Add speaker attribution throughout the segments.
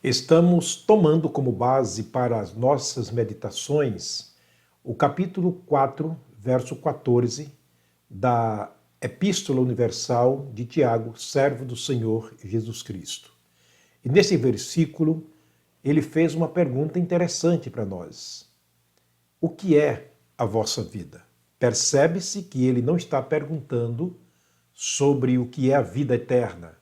Speaker 1: Estamos tomando como base para as nossas meditações o capítulo 4, verso 14 da Epístola Universal de Tiago, servo do Senhor Jesus Cristo. E nesse versículo, ele fez uma pergunta interessante para nós. O que é a vossa vida? Percebe-se que ele não está perguntando sobre o que é a vida eterna.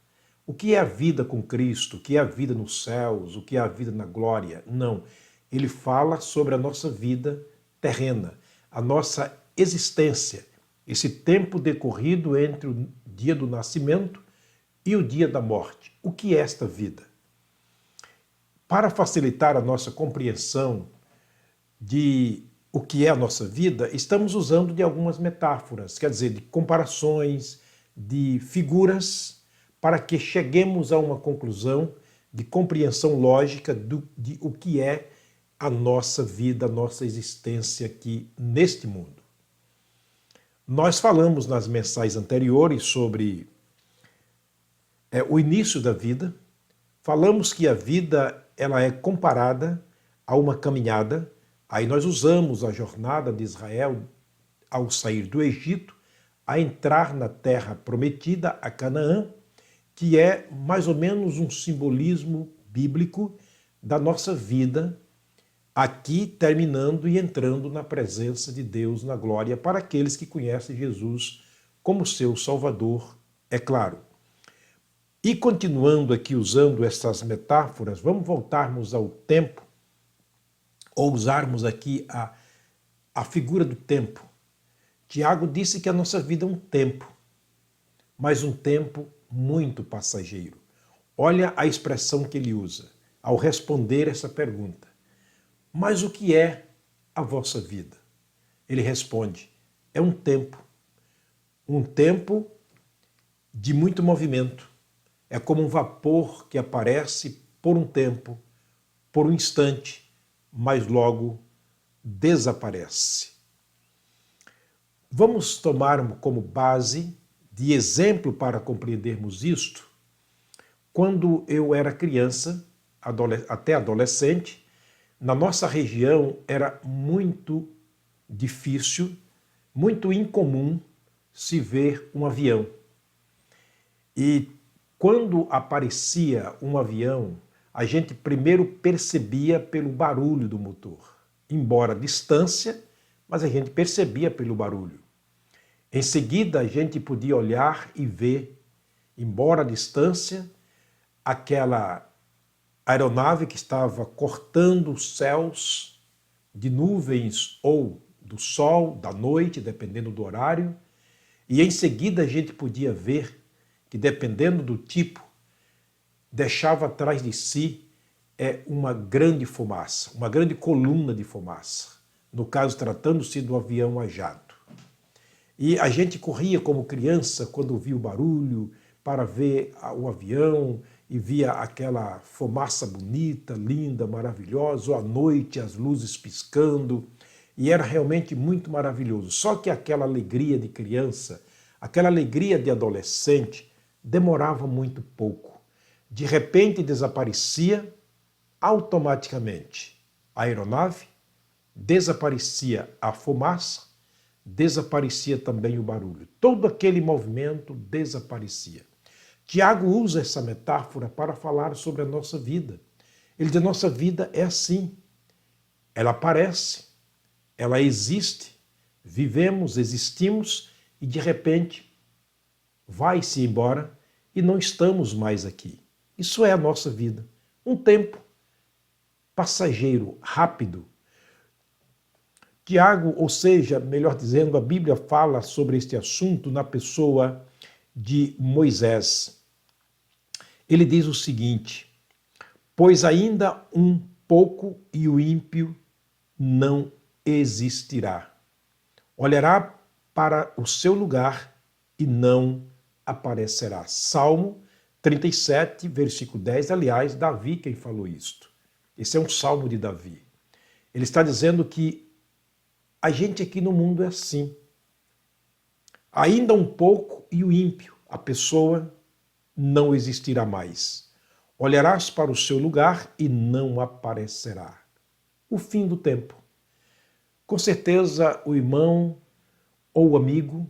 Speaker 1: O que é a vida com Cristo? O que é a vida nos céus? O que é a vida na glória? Não. Ele fala sobre a nossa vida terrena, a nossa existência, esse tempo decorrido entre o dia do nascimento e o dia da morte. O que é esta vida? Para facilitar a nossa compreensão de o que é a nossa vida, estamos usando de algumas metáforas, quer dizer, de comparações, de figuras, para que cheguemos a uma conclusão de compreensão lógica de o que é a nossa vida, a nossa existência aqui neste mundo. Nós falamos nas mensagens anteriores sobre o início da vida, falamos que a vida ela é comparada a uma caminhada, aí nós usamos a jornada de Israel ao sair do Egito, a entrar na terra prometida, a Canaã, que é mais ou menos um simbolismo bíblico da nossa vida, aqui terminando e entrando na presença de Deus na glória para aqueles que conhecem Jesus como seu Salvador, é claro. E continuando aqui usando essas metáforas, vamos voltarmos ao tempo, ou usarmos aqui a figura do tempo. Tiago disse que a nossa vida é um tempo, mas um tempo muito passageiro. Olha a expressão que ele usa ao responder essa pergunta. Mas o que é a vossa vida? Ele responde, é um tempo de muito movimento. É como um vapor que aparece por um tempo, por um instante, mas logo desaparece. Vamos tomar como base de exemplo para compreendermos isto. Quando eu era criança, até adolescente, na nossa região era muito difícil, muito incomum se ver um avião. E quando aparecia um avião, a gente primeiro percebia pelo barulho do motor. Embora a distância, mas a gente percebia pelo barulho. Em seguida, a gente podia olhar e ver, embora a distância, aquela aeronave que estava cortando os céus de nuvens ou do sol, da noite, dependendo do horário. E em seguida, a gente podia ver que, dependendo do tipo, deixava atrás de si uma grande fumaça, uma grande coluna de fumaça. No caso, tratando-se do avião a jato. E a gente corria como criança quando via o barulho para ver o avião e via aquela fumaça bonita, linda, maravilhosa, ou à noite as luzes piscando, e era realmente muito maravilhoso. Só que aquela alegria de criança, aquela alegria de adolescente, demorava muito pouco. De repente desaparecia automaticamente a aeronave, desaparecia a fumaça, desaparecia também o barulho. Todo aquele movimento desaparecia. Tiago usa essa metáfora para falar sobre a nossa vida. Ele diz, a nossa vida é assim. Ela aparece, ela existe, vivemos, existimos e de repente vai-se embora e não estamos mais aqui. Isso é a nossa vida. Um tempo passageiro, rápido. Tiago, ou seja, melhor dizendo, a Bíblia fala sobre este assunto na pessoa de Moisés. Ele diz o seguinte, pois ainda um pouco e o ímpio não existirá. Olhará para o seu lugar e não aparecerá. Salmo 37, versículo 10, aliás, Davi quem falou isto. Esse é um salmo de Davi. Ele está dizendo que a gente aqui no mundo é assim. Ainda um pouco e o ímpio, a pessoa, não existirá mais. Olharás para o seu lugar e não aparecerá. O fim do tempo. Com certeza o irmão ou o amigo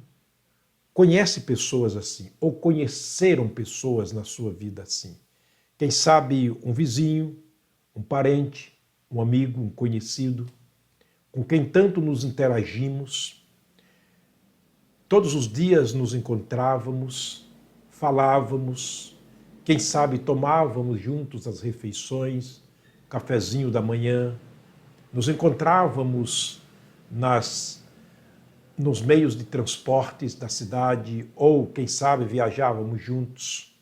Speaker 1: conhece pessoas assim, ou conheceram pessoas na sua vida assim. Quem sabe um vizinho, um parente, um amigo, um conhecido, com quem tanto nos interagimos. Todos os dias nos encontrávamos, falávamos, quem sabe tomávamos juntos as refeições, cafezinho da manhã, nos encontrávamos nos meios de transportes da cidade ou, quem sabe, viajávamos juntos.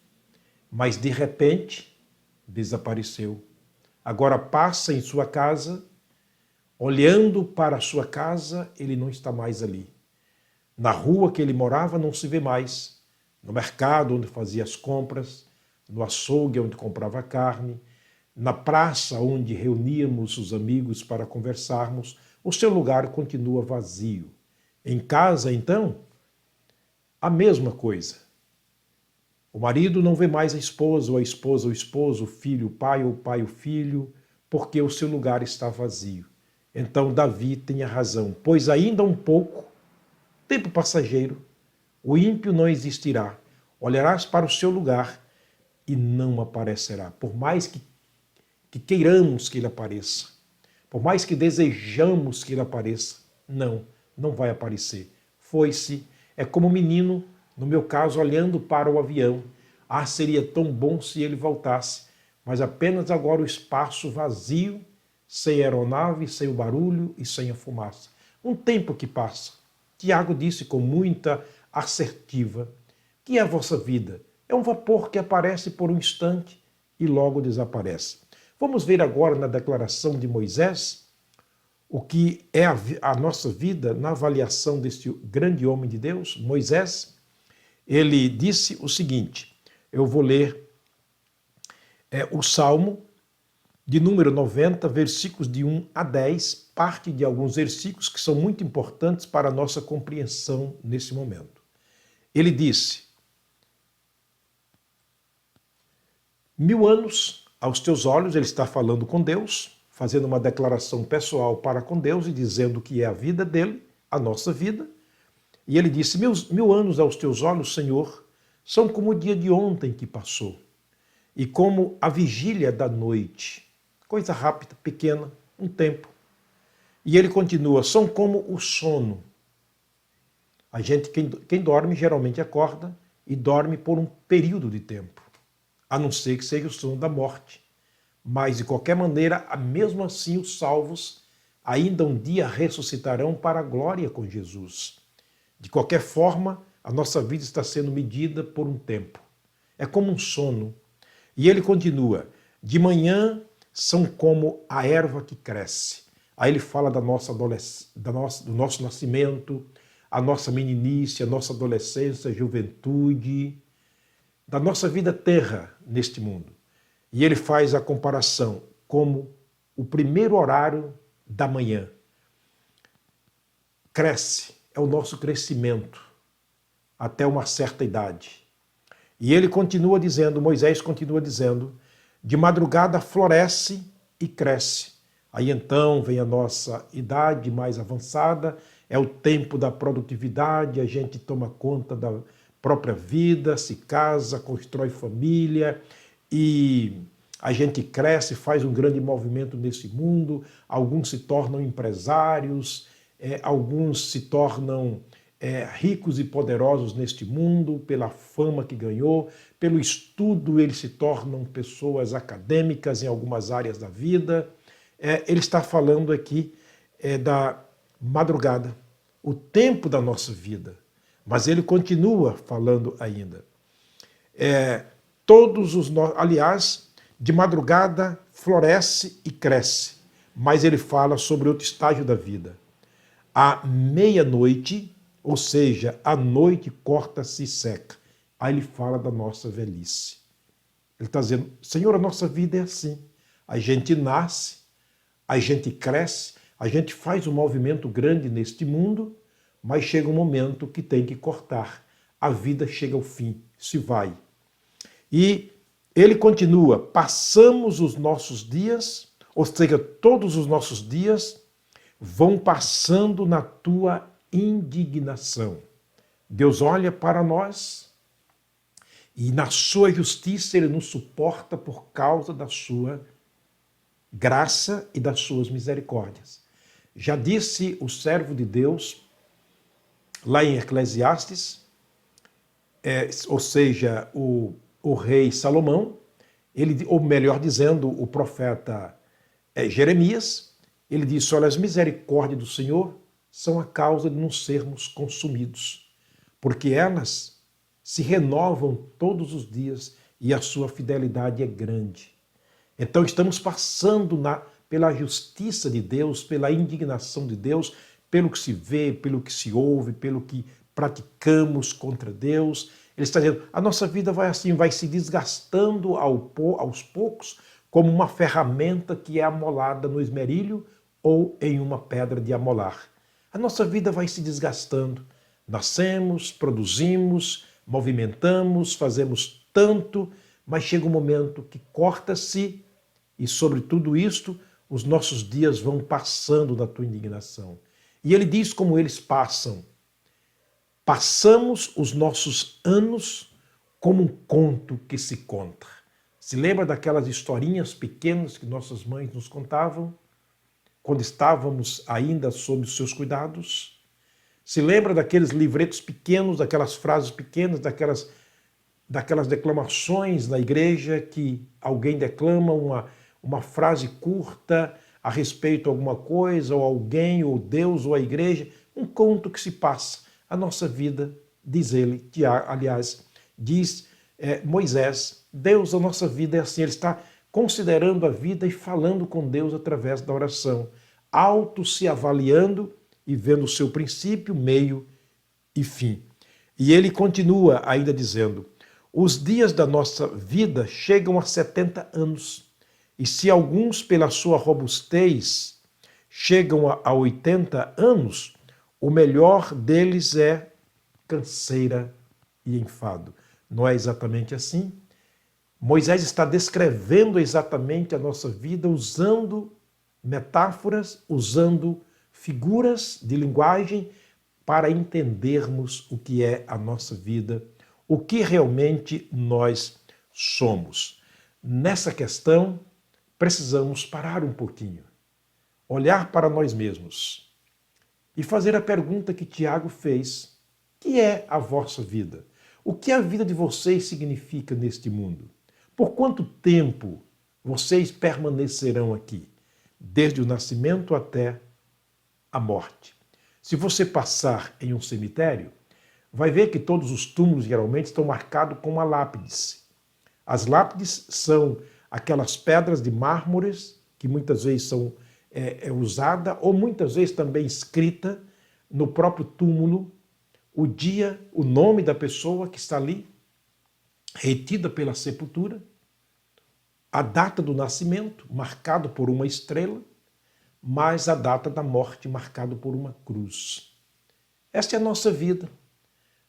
Speaker 1: Mas, de repente, desapareceu. Agora passa em sua casa, olhando para a sua casa, ele não está mais ali. Na rua que ele morava não se vê mais. No mercado onde fazia as compras, no açougue onde comprava carne, na praça onde reuníamos os amigos para conversarmos, o seu lugar continua vazio. Em casa, então, a mesma coisa. O marido não vê mais a esposa, ou a esposa o esposo, o filho o pai, ou o pai o filho, porque o seu lugar está vazio. Então Davi tem a razão, pois ainda um pouco, tempo passageiro, o ímpio não existirá. Olharás para o seu lugar e não aparecerá. Por mais que queiramos que ele apareça, por mais que desejamos que ele apareça, não vai aparecer. Foi-se. É como o menino, no meu caso, olhando para o avião. Ah, seria tão bom se ele voltasse, mas apenas agora o espaço vazio, sem aeronave, sem o barulho e sem a fumaça. Um tempo que passa. Tiago disse com muita assertiva que a vossa vida é um vapor que aparece por um instante e logo desaparece. Vamos ver agora na declaração de Moisés o que é a nossa vida na avaliação deste grande homem de Deus, Moisés. Ele disse o seguinte, eu vou ler o Salmo de número 90, versículos de 1 a 10, parte de alguns versículos que são muito importantes para a nossa compreensão nesse momento. Ele disse, 1000 anos aos teus olhos, ele está falando com Deus, fazendo uma declaração pessoal para com Deus e dizendo que é a vida dele, a nossa vida. E ele disse, 1000 anos aos teus olhos, Senhor, são como o dia de ontem que passou e como a vigília da noite. Coisa rápida, pequena, um tempo. E ele continua, são como o sono. A gente, quem dorme, geralmente acorda e dorme por um período de tempo, a não ser que seja o sono da morte. Mas, de qualquer maneira, mesmo assim os salvos ainda um dia ressuscitarão para a glória com Jesus. De qualquer forma, a nossa vida está sendo medida por um tempo. É como um sono. E ele continua, de manhã são como a erva que cresce. Aí ele fala do nosso nascimento, a nossa meninice, a nossa adolescência, juventude, da nossa vida terra neste mundo. E ele faz a comparação como o primeiro horário da manhã. Cresce, é o nosso crescimento até uma certa idade. E ele continua dizendo, Moisés continua dizendo, de madrugada floresce e cresce. Aí então vem a nossa idade mais avançada, é o tempo da produtividade, a gente toma conta da própria vida, se casa, constrói família e a gente cresce, faz um grande movimento nesse mundo, alguns se tornam empresários, alguns se tornam ricos e poderosos neste mundo, pela fama que ganhou, pelo estudo eles se tornam pessoas acadêmicas em algumas áreas da vida. Ele está falando aqui da madrugada, o tempo da nossa vida, mas ele continua falando ainda. Aliás, de madrugada floresce e cresce, mas ele fala sobre outro estágio da vida. À meia-noite, ou seja, a noite corta-se e seca. Aí ele fala da nossa velhice. Ele está dizendo, Senhor, a nossa vida é assim. A gente nasce, a gente cresce, a gente faz um movimento grande neste mundo, mas chega um momento que tem que cortar. A vida chega ao fim, se vai. E Ele continua: passamos os nossos dias, ou seja, todos os nossos dias vão passando na tua indignação. Deus olha para nós e na sua justiça ele nos suporta por causa da sua graça e das suas misericórdias. Já disse o servo de Deus, lá em Eclesiastes, ou seja, o rei Salomão, ele, ou melhor dizendo, o profeta Jeremias, ele disse: olha, as misericórdias do Senhor são a causa de não sermos consumidos, porque elas se renovam todos os dias e a sua fidelidade é grande. Então estamos passando pela justiça de Deus, pela indignação de Deus, pelo que se vê, pelo que se ouve, pelo que praticamos contra Deus. Ele está dizendo, a nossa vida vai assim, vai se desgastando aos poucos, como uma ferramenta que é amolada no esmerilho ou em uma pedra de amolar. A nossa vida vai se desgastando. Nascemos, produzimos, movimentamos, fazemos tanto, mas chega um momento que corta-se e sobre tudo isto os nossos dias vão passando na tua indignação. E ele diz como eles passam. Passamos os nossos anos como um conto que se conta. Se lembra daquelas historinhas pequenas que nossas mães nos contavam quando estávamos ainda sob os seus cuidados? Se lembra daqueles livretos pequenos, daquelas frases pequenas, daquelas declamações na igreja que alguém declama uma frase curta a respeito de alguma coisa, ou alguém, ou Deus, ou a igreja, um conto que se passa. A nossa vida, diz ele, aliás, diz Moisés, Deus, a nossa vida é assim, ele está considerando a vida e falando com Deus através da oração, auto se avaliando e vendo o seu princípio, meio e fim. E ele continua ainda dizendo, os dias da nossa vida chegam a 70 anos, e se alguns pela sua robustez chegam a 80 anos, o melhor deles é canseira e enfado. Não é exatamente assim? Moisés está descrevendo exatamente a nossa vida usando metáforas, usando figuras de linguagem para entendermos o que é a nossa vida, o que realmente nós somos. Nessa questão, precisamos parar um pouquinho, olhar para nós mesmos e fazer a pergunta que Tiago fez: que é a vossa vida? O que a vida de vocês significa neste mundo? Por quanto tempo vocês permanecerão aqui? Desde o nascimento até a morte. Se você passar em um cemitério, vai ver que todos os túmulos geralmente estão marcados com uma lápide. As lápides são aquelas pedras de mármores que muitas vezes são usada ou muitas vezes também escrita no próprio túmulo o dia, o nome da pessoa que está ali, retida pela sepultura, a data do nascimento, marcado por uma estrela, mais a data da morte, marcado por uma cruz. Esta é a nossa vida.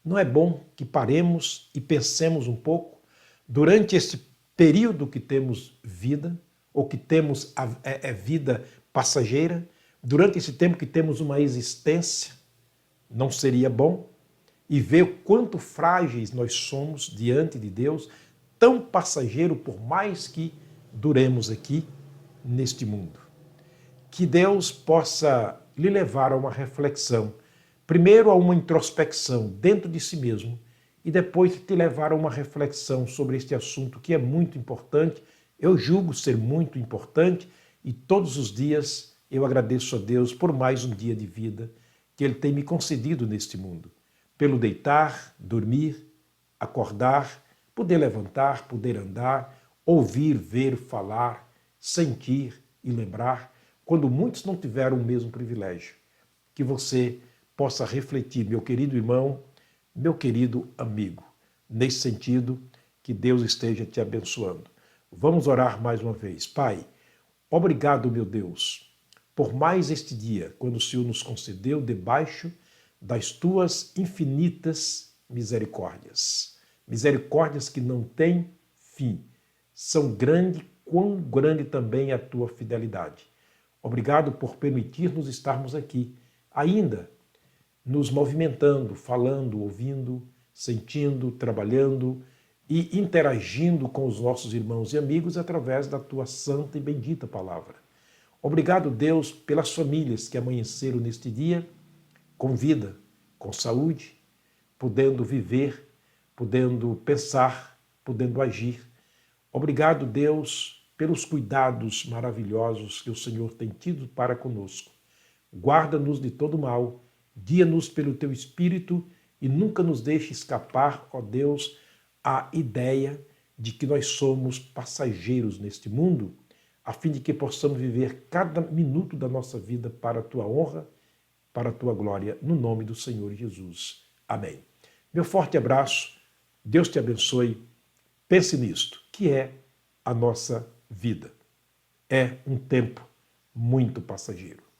Speaker 1: Não é bom que paremos e pensemos um pouco durante este período que temos vida, ou que temos vida passageira, durante esse tempo que temos uma existência, não seria bom? E ver o quanto frágeis nós somos diante de Deus, tão passageiro por mais que duremos aqui neste mundo. Que Deus possa lhe levar a uma reflexão, primeiro a uma introspecção dentro de si mesmo e depois te levar a uma reflexão sobre este assunto que é muito importante, eu julgo ser muito importante e todos os dias eu agradeço a Deus por mais um dia de vida que Ele tem me concedido neste mundo. Pelo deitar, dormir, acordar, poder levantar, poder andar, ouvir, ver, falar, sentir e lembrar, quando muitos não tiveram o mesmo privilégio. Que você possa refletir, meu querido irmão, meu querido amigo. Nesse sentido, que Deus esteja te abençoando. Vamos orar mais uma vez. Pai, obrigado, meu Deus, por mais este dia, quando o Senhor nos concedeu debaixo das tuas infinitas misericórdias. Misericórdias que não têm fim. são grande, quão grande também é a tua fidelidade. Obrigado por permitir-nos estarmos aqui, ainda nos movimentando, falando, ouvindo, sentindo, trabalhando e interagindo com os nossos irmãos e amigos através da tua santa e bendita palavra. Obrigado, Deus, pelas famílias que amanheceram neste dia com vida, com saúde, podendo viver, podendo pensar, podendo agir. Obrigado, Deus, pelos cuidados maravilhosos que o Senhor tem tido para conosco. Guarda-nos de todo mal, guia-nos pelo teu Espírito e nunca nos deixe escapar, ó Deus, a ideia de que nós somos passageiros neste mundo, a fim de que possamos viver cada minuto da nossa vida para a tua honra, para a tua glória, no nome do Senhor Jesus. Amém. Meu forte abraço, Deus te abençoe. Pense nisto, que é a nossa vida. É um tempo muito passageiro.